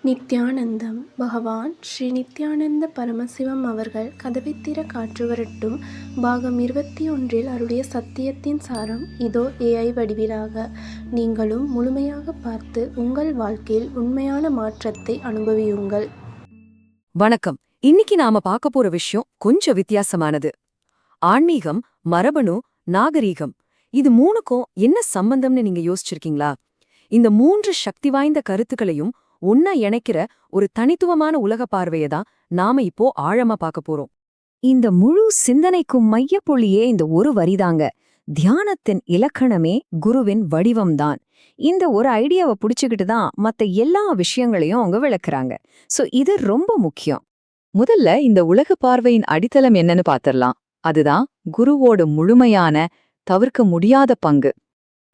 நித்யானந்தம் பகவான் ஸ்ரீ நித்யானந்த பரமசிவம் அவர்கள் கதவைத் திற காற்று வரட்டும் பாகம் 21 அருடைய சத்தியத்தின் சாரம் இதோ AI வடிவிலாக நீங்களும் முழுமையாக பார்த்து உங்கள் வாழ்க்கையில் உண்மையான மாற்றத்தை அனுபவியுங்கள். வணக்கம். இன்னைக்கு நாம பார்க்க போற விஷயம் கொஞ்சம் வித்தியாசமானது. ஆன்மீகம், மரபணு, நாகரீகம், இது மூணுக்கும் என்ன சம்பந்தம்னு நீங்க யோசிச்சிருக்கீங்களா? இந்த 3 சக்தி வாய்ந்த கருத்துக்களையும் ஒன்னா இணைக்கிற ஒரு தனித்துவமான உலக பார்வையை தான் நாம இப்போ ஆழமா பார்க்க போறோம். இந்த முழு சிந்தனைக்கும் மையப்புள்ளியே இந்த ஒரு வரிதாங்க. தியானத்தின் இலக்கணமே குருவின் வடிவம்தான். இந்த ஒரு ஐடியாவை புடிச்சுக்கிட்டு தான் மத்த எல்லா விஷயங்களையும் அவங்க விளக்குறாங்க. சோ இது ரொம்ப முக்கியம். முதல்ல இந்த உலக பார்வையின் அடித்தளம் என்னன்னு பாத்திரலாம். அதுதான் குருவோட முழுமையான, தவிர்க்க முடியாத பங்கு.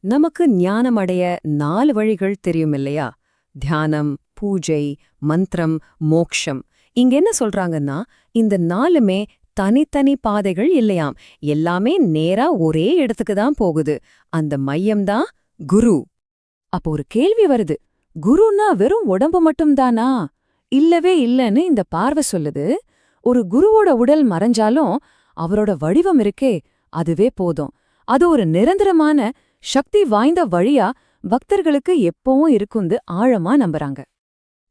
நமக்கு ஞானம் அடைய 4 வழிகள் தெரியும் இல்லையா? தியானம், பூஜை, மந்திரம், மோக்ஷம். இங்க என்ன சொல்றாங்கன்னா, இந்த 4மே தனித்தனி பாதைகள் இல்லையாம். எல்லாமே நேரா ஒரே இடத்துக்கு தான் போகுது. அந்த மையம்தான் குரு. அப்போ ஒரு கேள்வி வருது, குருன்னா வெறும் உடம்பு மட்டும்தானா? இல்லவே இல்லைன்னு இந்த பார்வை சொல்லுது. ஒரு குருவோட உடல் மறைஞ்சாலும் அவரோட வடிவம் இருக்கே, அதுவே போதும். அது ஒரு நிரந்தரமான சக்தி வாய்ந்த வழியா பக்தர்களுக்கு எப்பவும் இருக்குந்து ஆழமா நம்புறாங்க.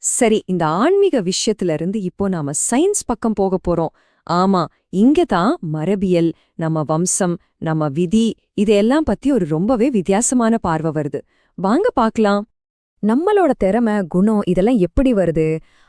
சரி, இந்த ஆன்மீக விஷயத்துல இருந்து இப்போ நாம சயின்ஸ் பக்கம் போக போறோம். ஆமா, இங்கதான் மரபியல், நம்ம வம்சம், நம்ம விதி, இதெல்லாம் பத்தி ஒரு ரொம்பவே வித்தியாசமான பார்வை வருது. வாங்க பாக்கலாம். நம்மளோட திறமை, குணம் இதெல்லாம் எப்படி வருது?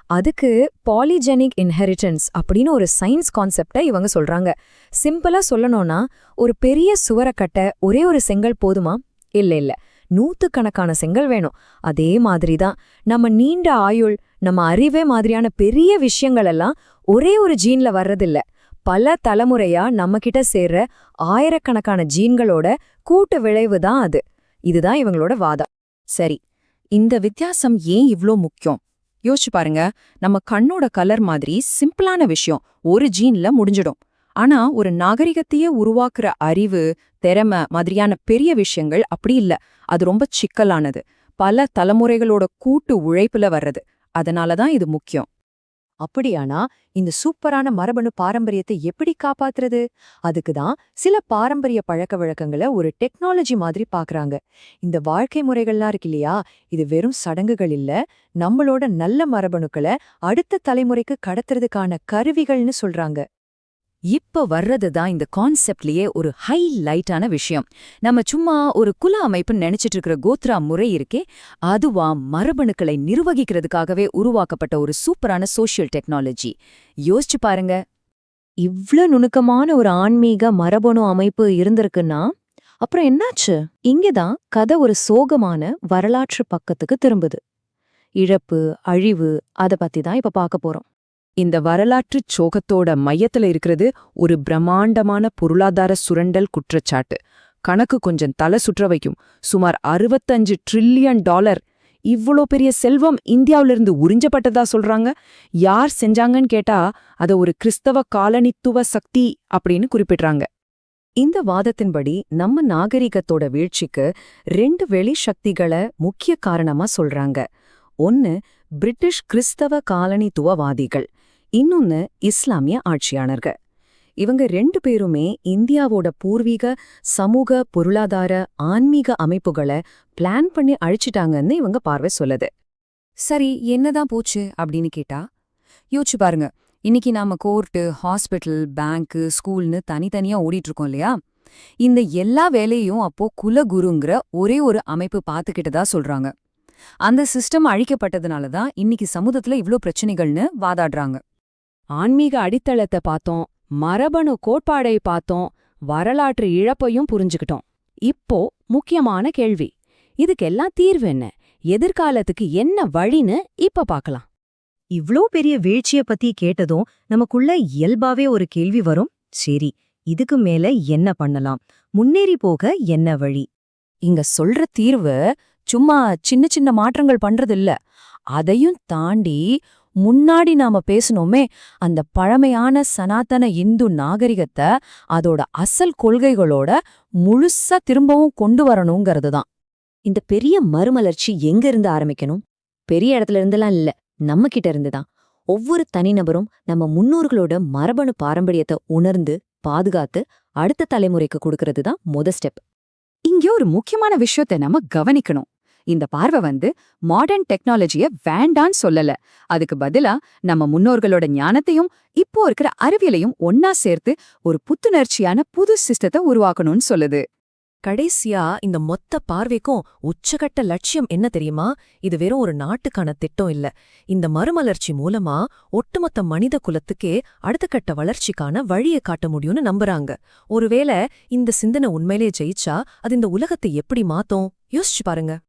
அதுக்கு பாலிஜெனிக் இன்ஹெரிட்டன்ஸ் அப்படின்னு ஒரு சயின்ஸ் கான்செப்டை இவங்க சொல்றாங்க. சிம்பிளா சொல்லணும்னா, ஒரு பெரிய சுவரக்கட்ட ஒரே ஒரு செங்கல் போதுமா? இல்ல, நூத்துக்கணக்கான செங்கல் வேணும். அதே மாதிரிதான் நம்ம நீண்ட ஆயுள், நம்ம அறிவே மாதிரியான பெரிய விஷயங்கள் எல்லாம் ஒரே ஒரு ஜீன்ல வர்றதில்ல. பல தலைமுறையா நம்ம கிட்ட சேர்ற ஆயிரக்கணக்கான ஜீன்களோட கூட்டு விளைவு தான் அது. இதுதான் இவங்களோட வாதம். சரி, இந்த வித்தியாசம் ஏன் இவ்ளோ முக்கியம்? யோசிச்சு பாருங்க. நம்ம கண்ணோட கலர் மாதிரி சிம்பிளான விஷயம் ஒரு ஜீன்ல முடிஞ்சிடும். ஆனா ஒரு நாகரிகத்தையே உருவாக்குற அறிவு, திறமை மாதிரியான பெரிய விஷயங்கள் அப்படி இல்ல. அது ரொம்ப சிக்கலானது. பல தலைமுறைகளோட கூட்டு உழைப்புல வர்றது. அதனாலதான் இது முக்கியம். அப்படியானா இந்த சூப்பரான மரபணு பாரம்பரியத்தை எப்படி காப்பாத்துறது? அதுக்குதான் சில பாரம்பரிய பழக்க வழக்கங்களை ஒரு டெக்னாலஜி மாதிரி பாக்குறாங்க. இந்த வாழ்க்கை முறைகள்லாம் இருக்கு இல்லையா, இது வெறும் சடங்குகள் இல்ல, நம்மளோட நல்ல மரபணுக்களை அடுத்த தலைமுறைக்கு கடத்துறதுக்கான கருவிகள்னு சொல்றாங்க. இப்ப வர்றதுதான் இந்த கான்செப்ட்லயே ஒரு ஹைலைட்டான விஷயம். நம்ம சும்மா ஒரு குல அமைப்புன்னு நினைச்சிட்டு இருக்கிற கோத்ரா முறை இருக்கே, அதுவா மரபணுக்களை நிர்வகிக்கிறதுக்காகவே உருவாக்கப்பட்ட ஒரு சூப்பரான சோஷியல் டெக்னாலஜி. யோசிச்சு பாருங்க. இவ்ளோ நுணுக்கமான ஒரு ஆன்மீக மரபணு அமைப்பு இருந்திருக்குன்னா அப்புறம் என்னாச்சு? இங்கதான் கதை ஒரு சோகமான வரலாற்று பக்கத்துக்கு திரும்புது. இழப்பு, அழிவு, அத பத்தி தான் இப்ப பார்க்க போறோம். இந்த வரலாற்றுச் சோகத்தோட மையத்துல இருக்கிறது ஒரு பிரம்மாண்டமான பொருளாதார சுரண்டல் குற்றச்சாட்டு. கணக்கு கொஞ்சம் தலை சுற்ற வைக்கும். சுமார் $65 டிரில்லியன். இவ்ளோ பெரிய செல்வம் இந்தியாவிலிருந்து உறிஞ்சப்பட்டதா சொல்றாங்க. யார் செஞ்சாங்கன்னு கேட்டா அத ஒரு கிறிஸ்தவ காலனித்துவ சக்தி அப்படின்னு குறிப்பிடுறாங்க. இந்த வாதத்தின்படி நம்ம நாகரிகத்தோட வீழ்ச்சிக்கு 2 வெளி சக்திகளை முக்கிய காரணமா சொல்றாங்க. ஒன்னு பிரிட்டிஷ் கிறிஸ்தவ காலனித்துவவாதிகள், இன்னொன்னு இஸ்லாமிய ஆட்சியாளர்கள். இவங்க 2 பேருமே இந்தியாவோட பூர்வீக சமூக, பொருளாதார, ஆன்மீக அமைப்புகளை பிளான் பண்ணி அழிச்சிட்டாங்கன்னு இவங்க பார்வை சொல்லுது. சரி, என்னதான் போச்சு அப்படின்னு கேட்டா யோசிச்சு பாருங்க. இன்னைக்கு நாம கோர்ட்டு, ஹாஸ்பிட்டல், பேங்க்கு, ஸ்கூல்னு தனித்தனியா ஓடிட்டு இருக்கோம் இல்லையா? இந்த எல்லா வேலையும் அப்போ குலகுருங்கிற ஒரே ஒரு அமைப்பு பார்த்துக்கிட்டதா சொல்றாங்க. அந்த சிஸ்டம் அழிக்கப்பட்டதுனால தான் இன்னைக்கு சமூகத்துல இவ்ளோ பிரச்சனைகள்னு வாதாடுறாங்க. ஆன்மீக அடித்தளத்தை பார்த்தோம், மரபணு கோட்பாடை பார்த்தோம், வரலாற்று இழப்பையும் புரிஞ்சுக்கிட்டோம். இப்போ முக்கியமான கேள்வி, இதுக்கெல்லாம் தீர்வு என்ன? எதிர்காலத்துக்கு என்ன வழின்னு இப்ப பார்க்கலாம். இவ்ளோ பெரிய வீழ்ச்சிய பத்தி கேட்டதும் நமக்குள்ள இயல்பாவே ஒரு கேள்வி வரும். சரி, இதுக்கு மேல என்ன பண்ணலாம்? முன்னேறி போக என்ன வழி? இங்க சொல்ற தீர்வு சும்மா சின்ன சின்ன மாற்றங்கள் பண்றது இல்ல. அதையும் தாண்டி முன்னாடி நாம பேசணுமே, அந்த பழமையான சனாதன இந்து நாகரிகத்தை அதோட அசல் கொள்கைகளோட முழுசா திரும்பவும் கொண்டு வரணுங்கிறது தான். இந்த பெரிய மறுமலர்ச்சி எங்க இருந்து ஆரம்பிக்கணும்? பெரிய இடத்துல இருந்தெல்லாம் இல்ல, நம்ம கிட்ட இருந்துதான். ஒவ்வொரு தனிநபரும் நம்ம முன்னோர்களோட மரபணு பாரம்பரியத்தை உணர்ந்து பாதுகாத்து அடுத்த தலைமுறைக்கு கொடுக்கறது தான் ஸ்டெப். இங்க ஒரு முக்கியமான விஷயத்தை நம்ம கவனிக்கணும். இந்த பார்வை மாடர்ன் டெக்னாலஜிய வேண்டான்னு சொல்லல. அதுக்கு பதிலா நம்ம முன்னோர்களோட ஞானத்தையும் இப்போ இருக்கிற அறிவியலையும் ஒன்னா சேர்த்து ஒரு புத்துணர்ச்சியான புது சிஸ்டத்தை உருவாக்கணும்னு சொல்லுது. கடைசியா இந்த மொத்த பார்வைக்கும் உச்சகட்ட லட்சியம் என்ன தெரியுமா? இது வெறும் ஒரு நாட்டுக்கான திட்டம் இல்ல. இந்த மறுமலர்ச்சி மூலமா ஒட்டுமொத்த மனித குலத்துக்கே அடுத்த கட்ட வளர்ச்சிக்கான வழியை காட்ட முடியும்னு நம்புறாங்க. ஒருவேளை இந்த சிந்தனை உண்மையிலே ஜெயிச்சா அது இந்த உலகத்தை எப்படி மாத்தும்? யோசிச்சு பாருங்க.